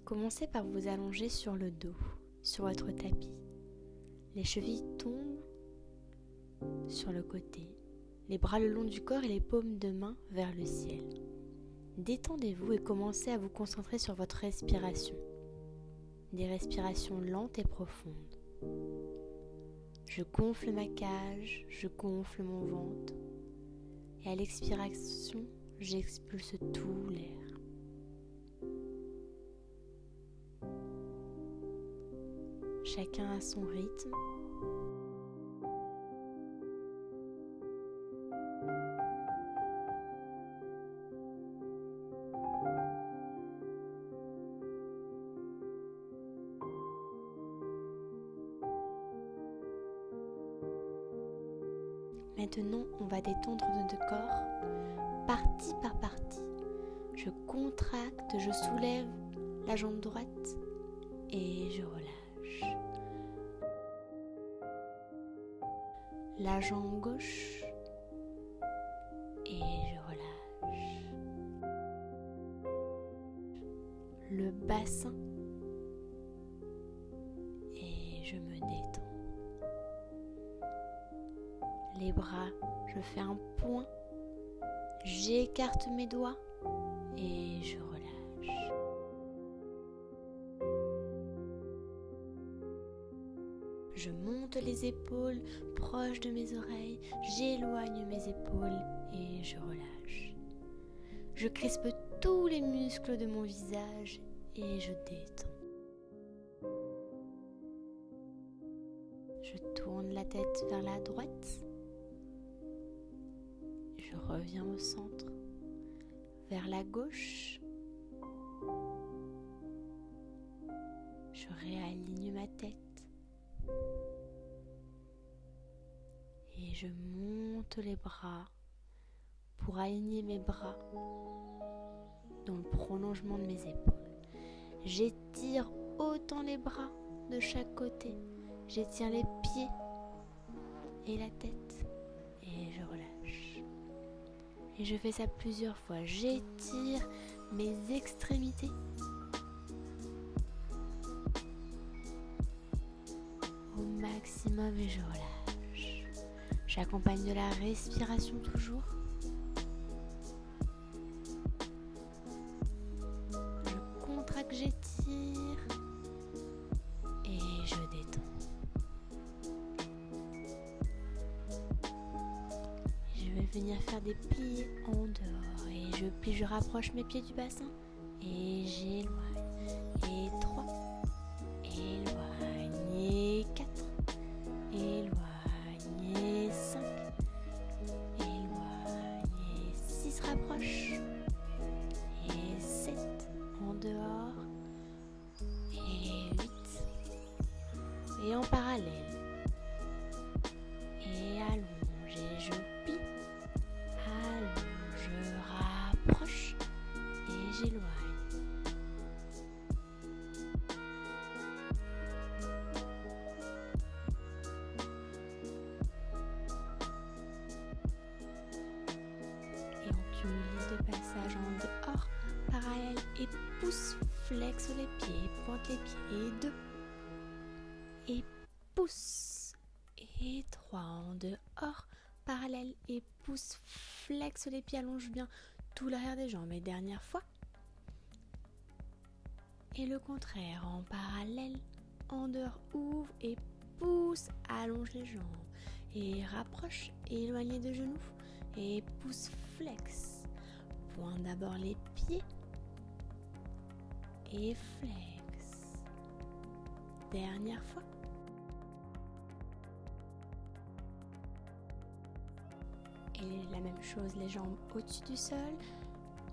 Commencez par vous allonger sur le dos, sur votre tapis. Les chevilles tombent sur le côté, les bras le long du corps et les paumes de main vers le ciel. Détendez-vous et commencez à vous concentrer sur votre respiration. Des respirations lentes et profondes. Je gonfle ma cage, je gonfle mon ventre. Et à l'expiration, j'expulse tout l'air. Chacun à son rythme. Maintenant, on va détendre notre corps partie par partie. Je contracte, je soulève la jambe droite et je relâche. La jambe gauche et je relâche. Le bassin et je me détends. Les bras, je fais un point, j'écarte mes doigts et je relâche. Je monte les épaules proches de mes oreilles, j'éloigne mes épaules et je relâche. Je crispe tous les muscles de mon visage et je détends. Je tourne la tête vers la droite. Je reviens au centre, vers la gauche. Je réaligne ma tête. Et je monte les bras pour aligner mes bras dans le prolongement de mes épaules. J'étire autant les bras de chaque côté. J'étire les pieds et la tête et je relâche. Et je fais ça plusieurs fois. J'étire mes extrémités. Au maximum et je relâche. J'accompagne de la respiration toujours. Je contracte, j'étire et je détends. Je vais venir faire des plis en dehors et je plie, je rapproche mes pieds du bassin et j'éloigne. Et 3, éloigne, et 4, éloigne, et 5, éloigne, et 6, rapproche, et 7, en dehors, et 8, et en parallèle, et allonge, et je plie, allonge, je rapproche, et j'éloigne. Et on cumule les deux passages en dehors, parallèle et pousse, flexe les pieds, pointe les pieds, et 2, et pousse, et 3, en dehors, parallèle et pousse, flexe les pieds, allonge bien tout l'arrière des jambes, et dernière fois. Et le contraire, en parallèle, en dehors, ouvre et pousse, allonge les jambes, et rapproche, éloigne les deux genoux, et pousse, flex. Pointe d'abord les pieds, et flex. Dernière fois. Et la même chose, les jambes au-dessus du sol,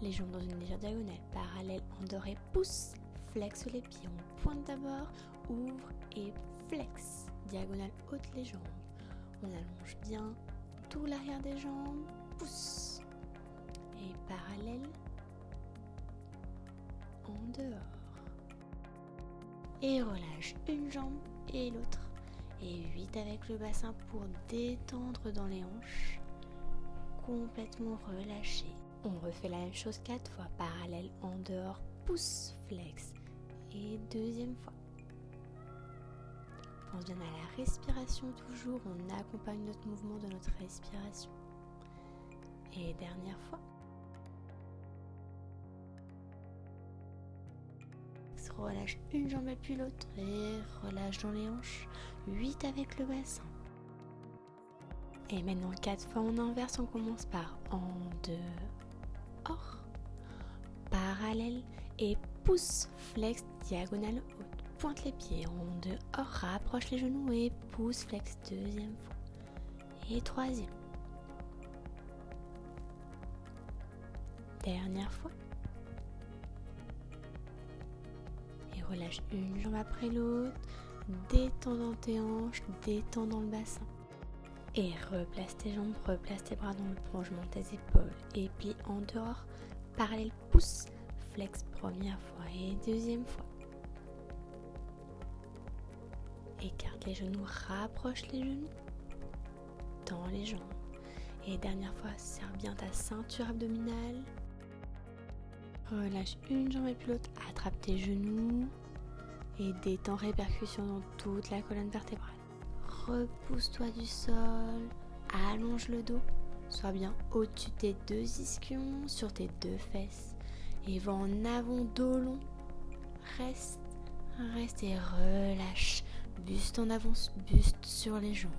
les jambes dans une légère diagonale, parallèle, en dehors et pousse, flexe les pieds, on pointe d'abord, ouvre et flex, diagonale haute les jambes, on allonge bien tout l'arrière des jambes, pousse, et parallèle, en dehors, et relâche une jambe et l'autre, et 8 avec le bassin pour détendre dans les hanches, complètement relâché. On refait la même chose 4 fois, parallèle, en dehors, pousse, flex, Et deuxième fois. Pense bien à la respiration toujours, on accompagne notre mouvement de notre respiration. Et dernière fois. Relâche une jambe puis l'autre et relâche dans les hanches. 8 avec le bassin. Et maintenant 4 fois on inverse, on commence par en dehors, parallèle et pousse, flex, diagonale haute. Pointe les pieds en dehors, rapproche les genoux et pousse, flex, deuxième fois. Et troisième. Dernière fois. Relâche une jambe après l'autre, détends dans tes hanches, détends dans le bassin. Et replace tes jambes, replace tes bras dans le prolongement de tes épaules. Et plie en dehors, parallèle, pousse, flex première fois et deuxième fois. Écarte les genoux, rapproche les genoux, tends les jambes. Et dernière fois, serre bien ta ceinture abdominale. Relâche une jambe et puis l'autre, attrape tes genoux et détends, répercussion dans toute la colonne vertébrale. Repousse-toi du sol, allonge le dos, sois bien au-dessus de tes deux ischions, sur tes deux fesses et va en avant, dos long, reste et relâche, buste en avance, buste sur les jambes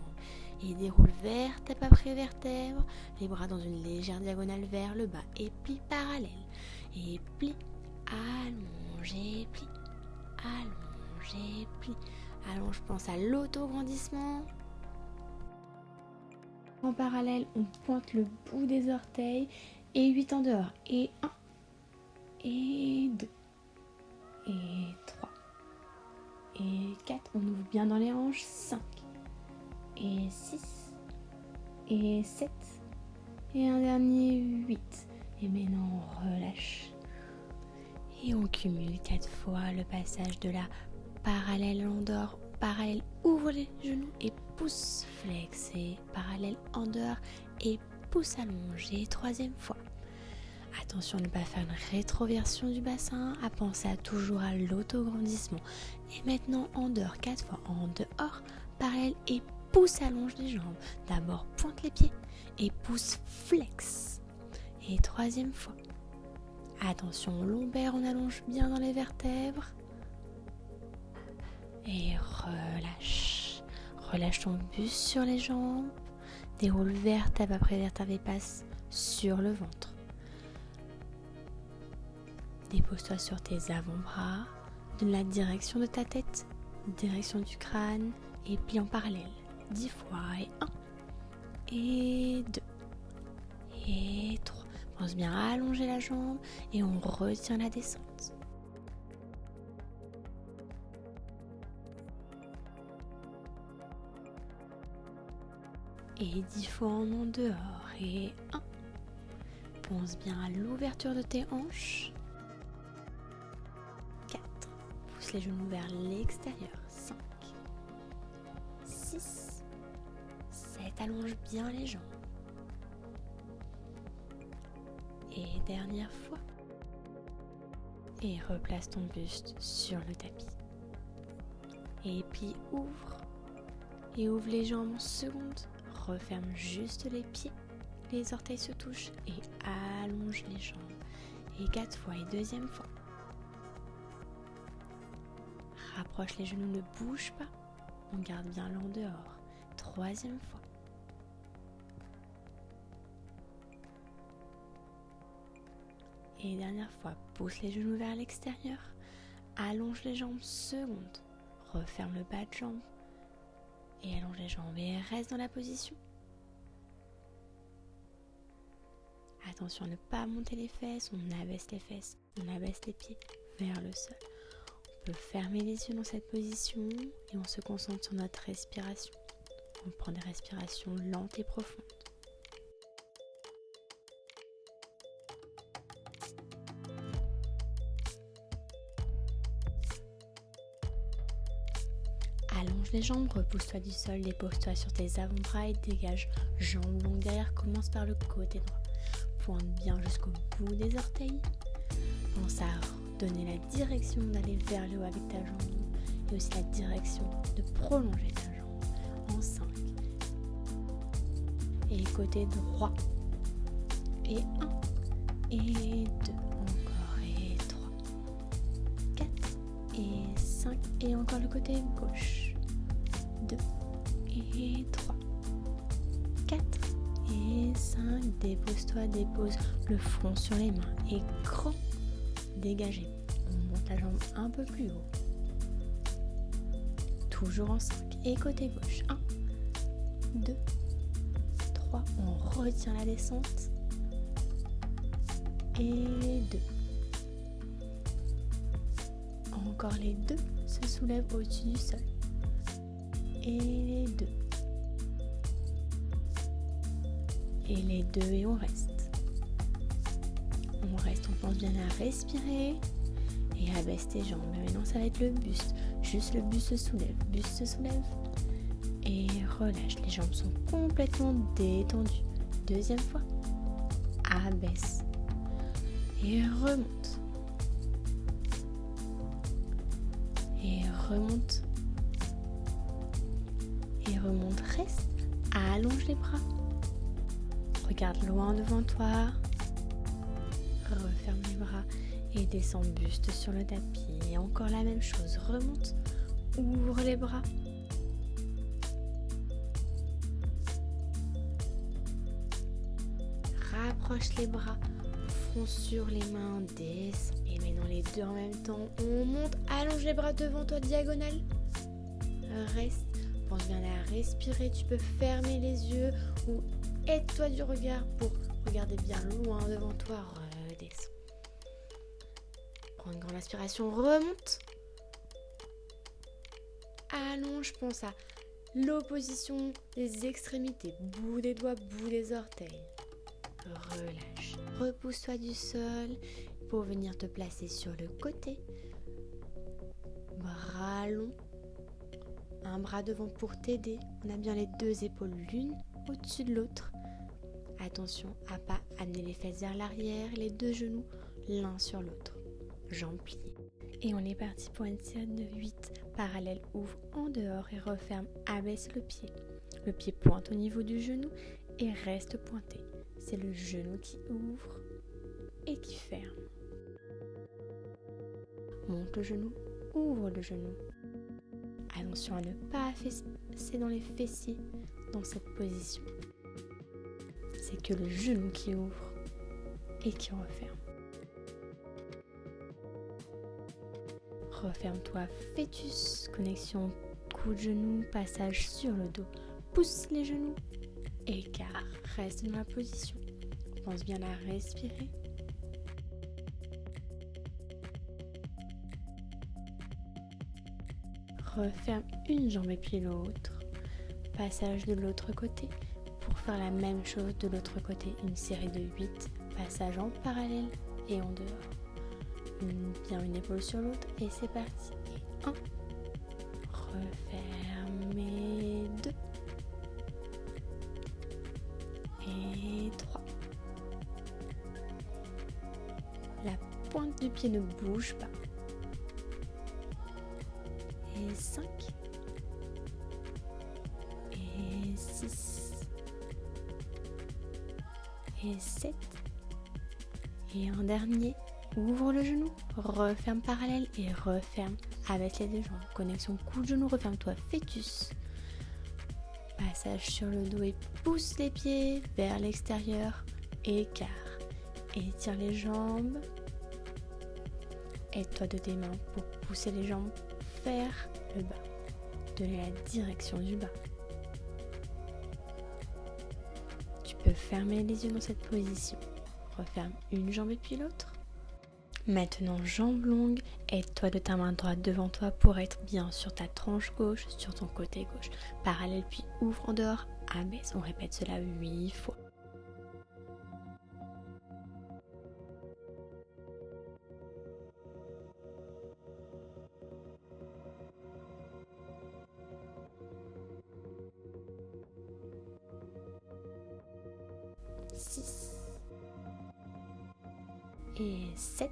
et déroule vertèbre après vertèbre, les bras dans une légère diagonale vers le bas et plie parallèle. Et plie, allonge et plie, allonge et plie. Allonge, pense à l'autograndissement. En parallèle, on pointe le bout des orteils et 8 en dehors. Et 1, et 2, et 3, et 4. On ouvre bien dans les hanches. 5, et 6, et 7, et un dernier 8. Et maintenant on relâche. Et on cumule 4 fois le passage de la parallèle en dehors. Parallèle, ouvre les genoux et pousse, flex. Et parallèle en dehors et pousse, allonge. Et troisième fois. Attention à ne pas faire une rétroversion du bassin, à penser toujours à l'autograndissement. Et maintenant en dehors, 4 fois en dehors, parallèle et pousse, allonge les jambes. D'abord pointe les pieds et pousse, flex. Et troisième fois. Attention au lombaire, on allonge bien dans les vertèbres. Et relâche. Relâche ton buste sur les jambes. Déroule vertèbre après vertèbre et passe sur le ventre. Dépose-toi sur tes avant-bras. Donne la direction de ta tête, direction du crâne et plie en parallèle. 10 fois et 1, et 2, et 3. Pense bien à allonger la jambe et on retient la descente. Et 10 fois en dehors et 1. Pense bien à l'ouverture de tes hanches. 4. Pousse les genoux vers l'extérieur. 5, 6, 7. Allonge bien les jambes. Et dernière fois. Et replace ton buste sur le tapis. Et plie, ouvre. Et ouvre les jambes en seconde. Referme juste les pieds. Les orteils se touchent. Et allonge les jambes. Et 4 fois et deuxième fois. Rapproche les genoux, ne bouge pas. On garde bien l'en dehors. Troisième fois. Et dernière fois, pousse les genoux vers l'extérieur, allonge les jambes, seconde, referme le bas de jambe et allonge les jambes et reste dans la position. Attention à ne pas monter les fesses, on abaisse les fesses, on abaisse les pieds vers le sol. On peut fermer les yeux dans cette position et on se concentre sur notre respiration. On prend des respirations lentes et profondes. Allonge les jambes, repousse-toi du sol, dépose-toi sur tes avant-bras et dégage jambes longues derrière. Commence par le côté droit. Pointe bien jusqu'au bout des orteils. Pense à donner la direction d'aller vers le haut avec ta jambe et aussi la direction de prolonger ta jambe en 5. Et côté droit. Et 1, et 2, encore, et 3, 4, et 5, et encore le côté gauche. 2, et 3, 4, et 5. Dépose-toi, dépose le front sur les mains. Et grand, dégagez. On monte la jambe un peu plus haut. Toujours en 5. Et côté gauche. 1, 2, 3. On retient la descente. Et 2. Encore les 2 se soulèvent au-dessus du sol. Et les 2. Et les 2 et on reste. On reste, on pense bien à respirer et abaisse tes jambes. Mais maintenant ça va être le buste. Juste le buste se soulève. Buste se soulève. Et relâche. Les jambes sont complètement détendues. Deuxième fois. Abaisse. Et remonte. Et remonte. Et remonte. Reste. Allonge les bras. Regarde loin devant toi. Referme les bras. Et descends buste sur le tapis. Et encore la même chose. Remonte. Ouvre les bras. Rapproche les bras. Front sur les mains, descend. Et maintenant les 2 en même temps. On monte, allonge les bras devant toi, diagonale. Reste. Pense bien à respirer. Tu peux fermer les yeux ou aide-toi du regard pour regarder bien loin devant toi. Redescends. Prends une grande inspiration. Remonte. Allonge. Pense à l'opposition des extrémités. Bout des doigts, bout des orteils. Relâche. Repousse-toi du sol pour venir te placer sur le côté. Bras longs. Un bras devant pour t'aider. On a bien les 2 épaules l'une au-dessus de l'autre. Attention à pas amener les fesses vers l'arrière, les 2 genoux l'un sur l'autre. Jambes pliées. Et on est parti pour une série de 8 parallèles. Ouvre en dehors et referme. Abaisse le pied. Le pied pointe au niveau du genou et reste pointé. C'est le genou qui ouvre et qui ferme. Monte le genou, ouvre le genou. Attention à ne pas fesser dans les fessiers dans cette position. C'est que le genou qui ouvre et qui referme. Referme-toi, fœtus, connexion cou-genou, passage sur le dos. Pousse les genoux. Écart, reste dans la position. Pense bien à respirer. Referme une jambe et puis l'autre. Passage de l'autre côté. Pour faire la même chose de l'autre côté, une série de 8 passages en parallèle et en dehors. Bien une épaule sur l'autre et c'est parti. Et 1. Referme et 2. Et 3. La pointe du pied ne bouge pas. Et 5. Et 6. Et 7. Et un dernier. Ouvre le genou. Referme parallèle et referme avec les 2 jambes. Connexion cou-genou. Referme-toi fœtus. Passage sur le dos et pousse les pieds vers l'extérieur. Écart. Étire les jambes. Aide-toi de tes mains pour pousser les jambes vers le bas. Donner la direction du bas. Tu peux fermer les yeux dans cette position. Referme une jambe et puis l'autre. Maintenant, jambes longues, aide-toi de ta main droite devant toi pour être bien sur ta tranche gauche, sur ton côté gauche. Parallèle puis ouvre en dehors, abaisse. On répète cela 8 fois. et 7.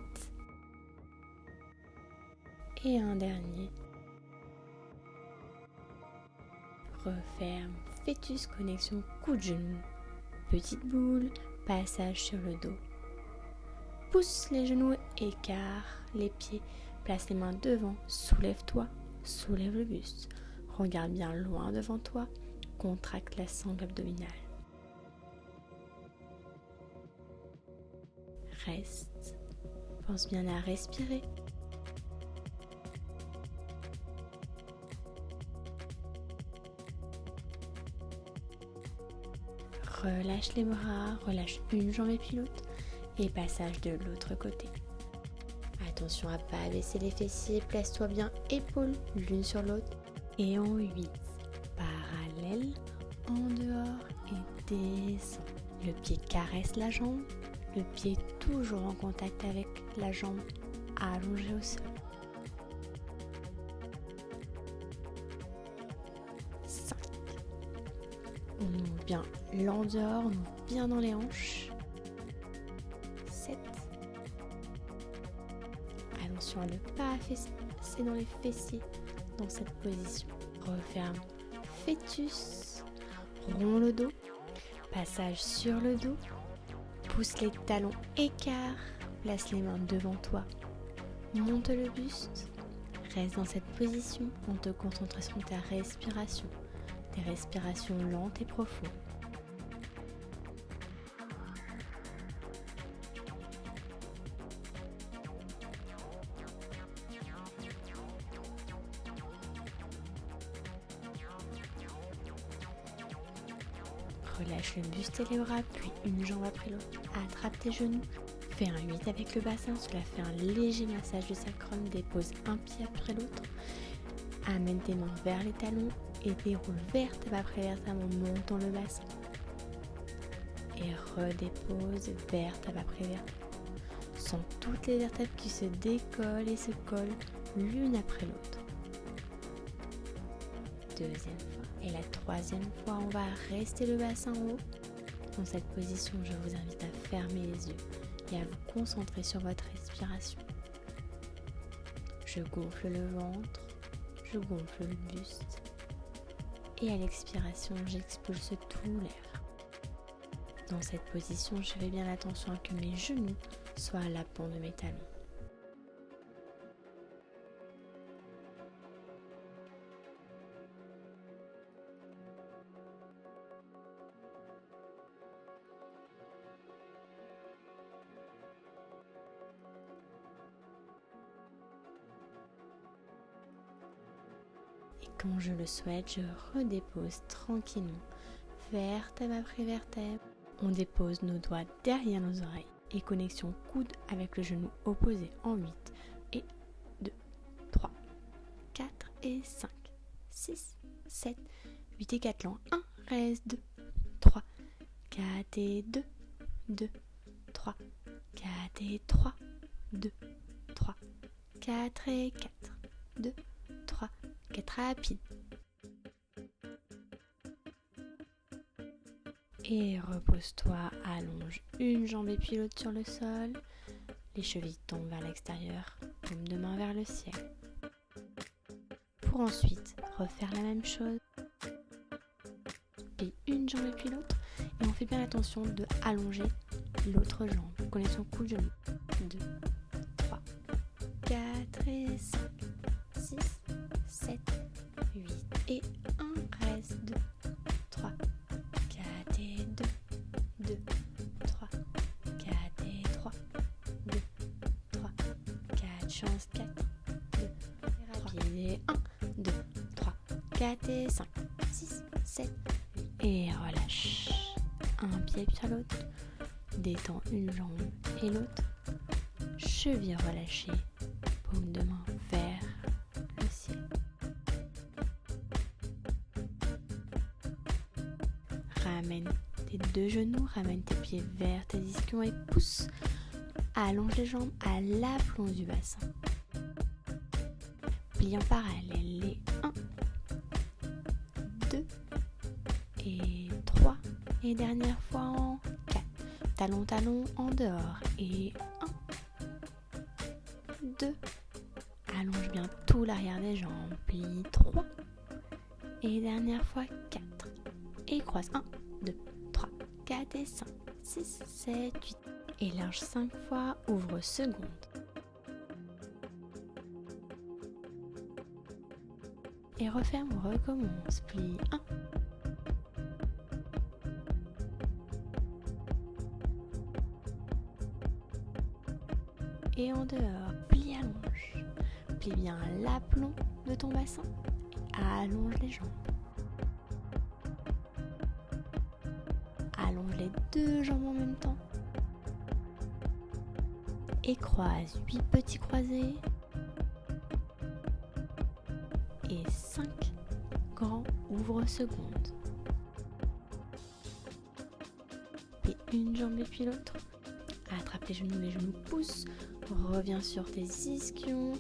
Et un dernier. Referme, fœtus, connexion, coup de genou. Petite boule, passage sur le dos. Pousse les genoux, écart les pieds, place les mains devant, soulève-toi, soulève le buste. Regarde bien loin devant toi, contracte la sangle abdominale. Reste, pense bien à respirer. Relâche les bras, relâche une jambe et puis l'autre, et passage de l'autre côté. Attention à ne pas abaisser les fessiers, place-toi bien épaules l'une sur l'autre. Et en 8, parallèle, en dehors et descend. Le pied caresse la jambe, le pied toujours en contact avec la jambe allongée au sol. 5. On ouvre bien l'en-dehors, on ouvre bien dans les hanches. 7. Attention à ne pas affaisser dans les fessiers dans cette position. Referme fœtus, rond le dos, passage sur le dos, pousse les talons, écart, place les mains devant toi, monte le buste, reste dans cette position en te concentrant sur ta respiration, des respirations lentes et profondes. Relâche le buste et les bras, puis une jambe après l'autre. Attrape tes genoux. Fais un 8 avec le bassin. Cela fait un léger massage du sacrum. Dépose un pied après l'autre. Amène tes mains vers les talons et déroule vertèbre après vertèbre en montant le bassin. Et redépose vertèbre après vertèbre. Sens toutes les vertèbres qui se décollent et se collent l'une après l'autre. Deuxième fois. Et la troisième fois, on va rester le bassin haut. Dans cette position, je vous invite à fermer les yeux et à vous concentrer sur votre respiration. Je gonfle le ventre, je gonfle le buste. Et à l'expiration, j'expulse tout l'air. Dans cette position, je fais bien attention à que mes genoux soient à l'appont de mes talons. Et quand je le souhaite, je redépose tranquillement, vertèbre après vertèbre. On dépose nos doigts derrière nos oreilles et connexion coude avec le genou opposé en 8 et 2, 3, 4 et 5, 6, 7, 8 et 4 lents. 1, reste 2, 3, 4 et 2, 2, 3, 4 et 3, 2, 3, 4 et 4, 2, 3, 4 rapides. Et repose-toi, allonge une jambe et puis l'autre sur le sol. Les chevilles tombent vers l'extérieur, paume de main vers le ciel. Pour ensuite refaire la même chose. Et une jambe et puis l'autre. Et on fait bien attention de allonger l'autre jambe. Connexion cou genou. 2, 3, 4 et 5, 6, 7, 8 et 1. Reste 2, 3, 4 et 2, 2, 3, 4 et 3, 2, 3, 4, chance 4, 2, rapide et 1, 2, 3, 4 et 5, 6, 7, 8 et relâche. Un pied sur l'autre, détends une jambe et l'autre, cheville relâchée, paume de main vers le ciel. Ramène tes deux genoux, ramène tes pieds vers tes ischions et pousse. Allonge les jambes à l'aplomb du bassin. Plie en parallèle les 1, 2 et 3. Et dernière fois en 4. Talon, talon en dehors et 1, 2. Allonge bien tout l'arrière des jambes. Plie 3. Et dernière fois 4. Et croise 1, 2, 3, 4 et 5, 6, 7, 8. Élarge 5 fois, ouvre seconde. Et referme, recommence. Plie 1. Et en dehors, plie, allonge. Plie bien l'aplomb de ton bassin. Allonge les jambes. Allonge les deux jambes en même temps. Et croise 8 petits croisés. Et 5 grands ouvre-secondes. Et une jambe et puis l'autre. Attrape les genoux poussent. Reviens sur tes ischions.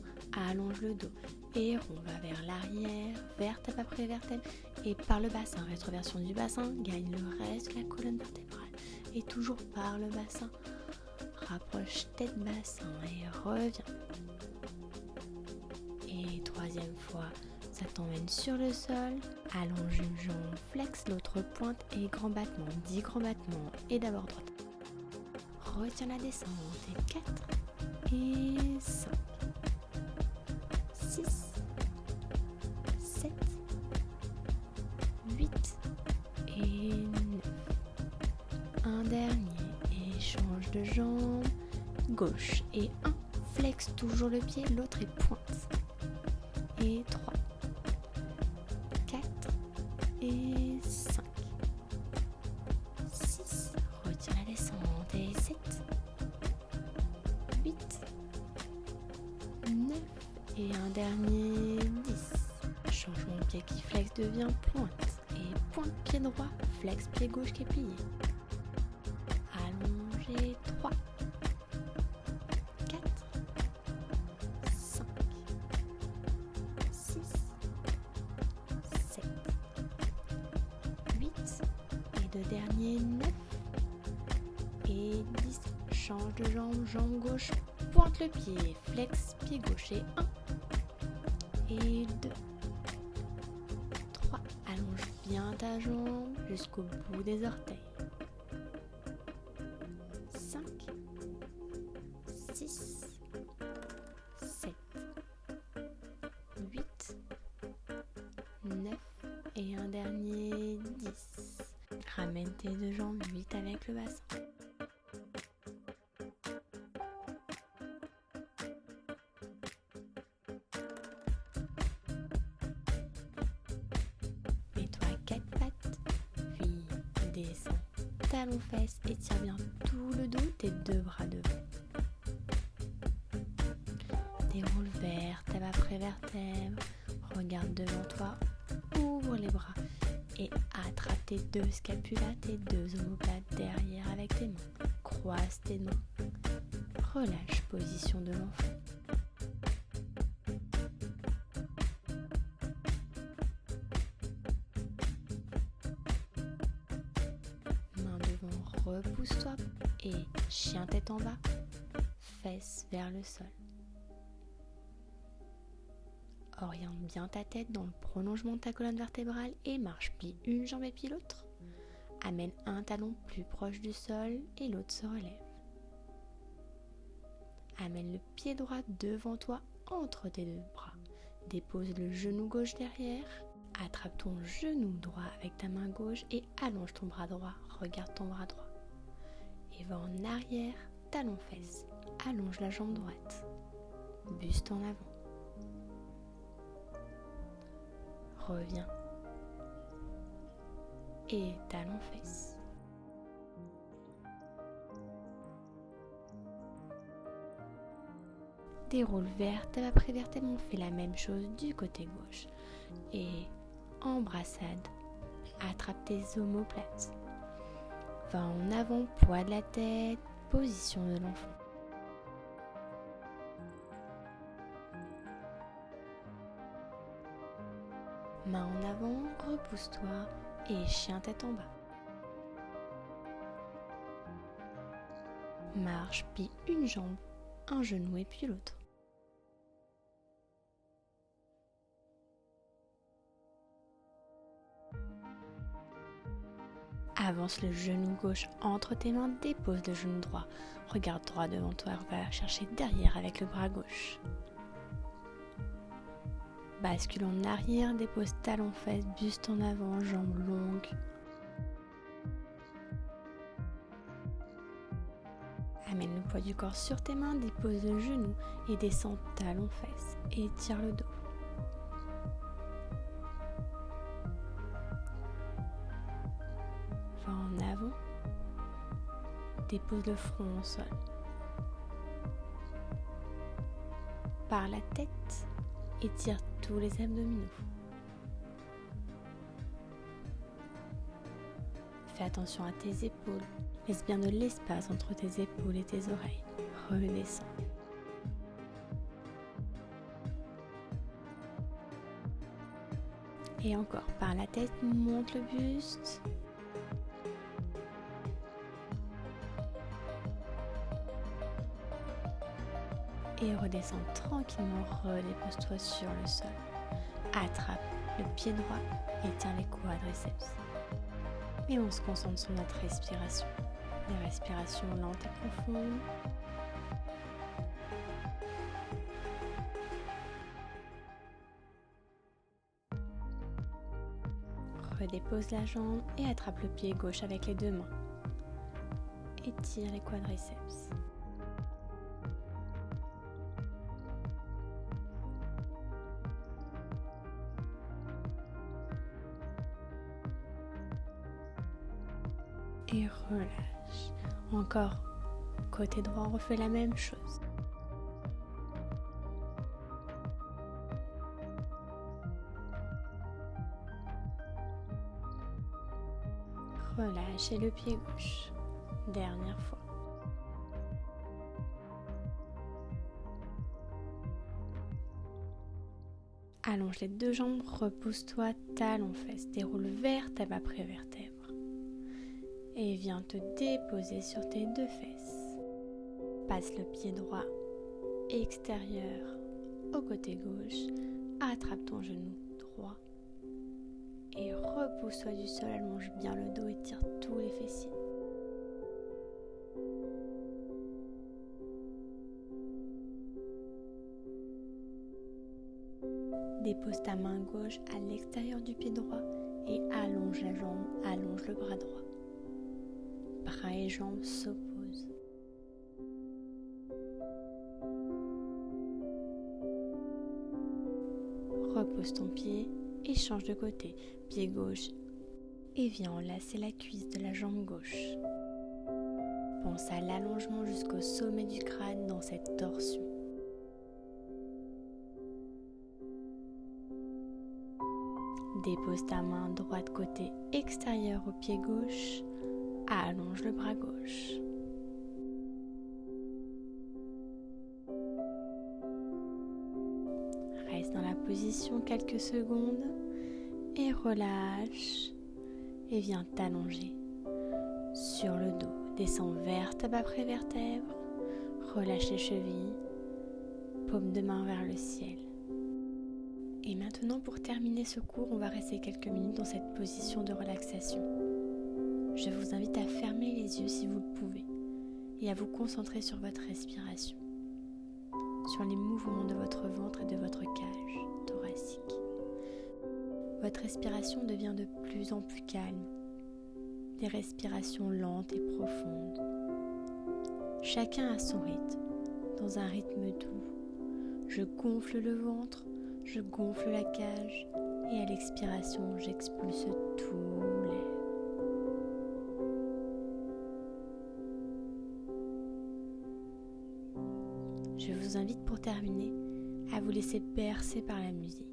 Allonge le dos. Et on va vers l'arrière, vertèbre après vertèbre. Et par le bassin, rétroversion du bassin, gagne le reste de la colonne vertébrale. Et toujours par le bassin. Rapproche tête bassin et reviens. Et troisième fois, ça t'emmène sur le sol. Allonge une jambe, flex l'autre pointe et grand battement. 10 grands battements et d'abord droite. Retiens la descente et 4 et 5, 6, 7, 8 et 9. Un dernier et change de jambe. Gauche et 1. Flex toujours le pied, l'autre est pointe. Et 3, 4 et 5, 6. Retiens la descente et 7, 8, 9 et un dernier 10. Changement de pied qui flex devient pointe. Et pointe pied droit, flex pied gauche qui est plié. Allongez 3, 4, 5, 6, 7, 8 et deux derniers 9 et 10. Change de jambe, jambe gauche, pointe le pied, flex pied gauche et 1 et 2, 3. Allonge bien ta jambe jusqu'au bout des orteils. 5, 6, 7, 8, 9 et un dernier 10. Ramène tes deux jambes 8 avec le bassin. Mets-toi à 4 pattes, puis descends. Talons fesses, étire bien tout le dos, tes deux bras devant. Déroule vertèbre après vertèbre, regarde devant toi, ouvre les bras et attrape tes deux scapulas, tes deux omoplates derrière avec tes mains. Croise tes mains, relâche, position de l'enfant. Main devant, repousse-toi et chien tête en bas, fesses vers le sol. Oriente bien ta tête dans le prolongement de ta colonne vertébrale et marche, plie une jambe et puis l'autre. Amène un talon plus proche du sol et l'autre se relève. Amène le pied droit devant toi entre tes deux bras. Dépose le genou gauche derrière. Attrape ton genou droit avec ta main gauche et allonge ton bras droit. Regarde ton bras droit. Et va en arrière, talon fesses. Allonge la jambe droite. Buste en avant. Reviens. Et talon fesses. Déroule vertèbre après vertèbre, on fait la même chose du côté gauche. Et embrassade, attrape tes omoplates. Va en avant, poids de la tête, position de l'enfant. Main en avant, repousse-toi et chien tête en bas. Marche, plie une jambe, un genou et puis l'autre. Avance le genou gauche entre tes mains, dépose le genou droit. Regarde droit devant toi, va chercher derrière avec le bras gauche. Bascule en arrière, dépose talon fesses, buste en avant, jambes longues. Amène le poids du corps sur tes mains, dépose le genou et descends talon fesses et étire le dos. Va en avant, dépose le front au sol. Par la tête, étire tous les abdominaux. Fais attention à tes épaules. Laisse bien de l'espace entre tes épaules et tes oreilles. Redescends. Et encore, par la tête, monte le buste. Et redescends tranquillement, redépose-toi sur le sol. Attrape le pied droit et tiens les quadriceps. Et on se concentre sur notre respiration. Des respirations lentes et profondes. Redépose la jambe et attrape le pied gauche avec les deux mains. Étire les quadriceps. Et relâche. Encore, côté droit, on refait la même chose. Relâchez le pied gauche. Dernière fois. Allonge les deux jambes, repousse-toi, talon fesses, déroule vertèbre après vertèbre. Et viens te déposer sur tes deux fesses. Passe le pied droit extérieur au côté gauche, attrape ton genou droit et repousse-toi du sol, allonge bien le dos et tire tous les fessiers. Dépose ta main gauche à l'extérieur du pied droit et allonge la jambe, allonge le bras droit. Bras et jambes s'opposent. Repose ton pied et change de côté. Pied gauche et viens enlacer la cuisse de la jambe gauche. Pense à l'allongement jusqu'au sommet du crâne dans cette torsion. Dépose ta main droite côté extérieur au pied gauche. Allonge le bras gauche. Reste dans la position quelques secondes et relâche et viens t'allonger sur le dos. Descends vertèbre après vertèbre, relâche les chevilles, paume de main vers le ciel. Et maintenant, pour terminer ce cours, on va rester quelques minutes dans cette position de relaxation. Je vous invite à fermer les yeux si vous le pouvez et à vous concentrer sur votre respiration, sur les mouvements de votre ventre et de votre cage thoracique. Votre respiration devient de plus en plus calme, des respirations lentes et profondes. Chacun a son rythme, dans un rythme doux. Je gonfle le ventre, je gonfle la cage et à l'expiration, j'expulse tout l'air. Je vous invite pour terminer à vous laisser bercer par la musique.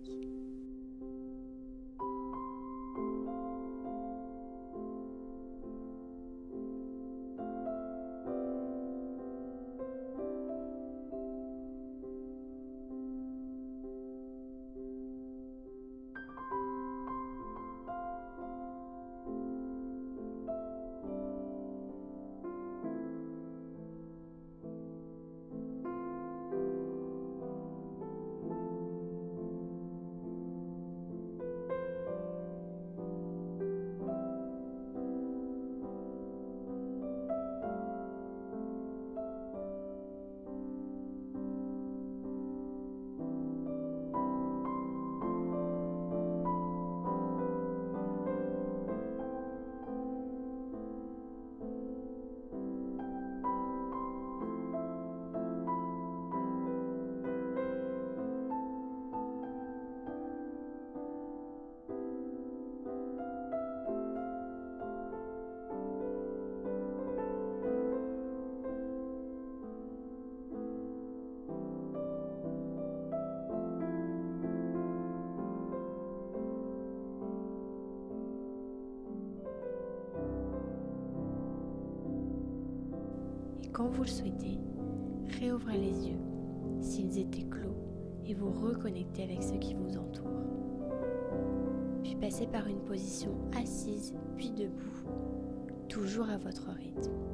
quand vous le souhaitez, réouvrez les yeux s'ils étaient clos et vous reconnectez avec ceux qui vous entourent. Puis passez par une position assise puis debout, toujours à votre rythme.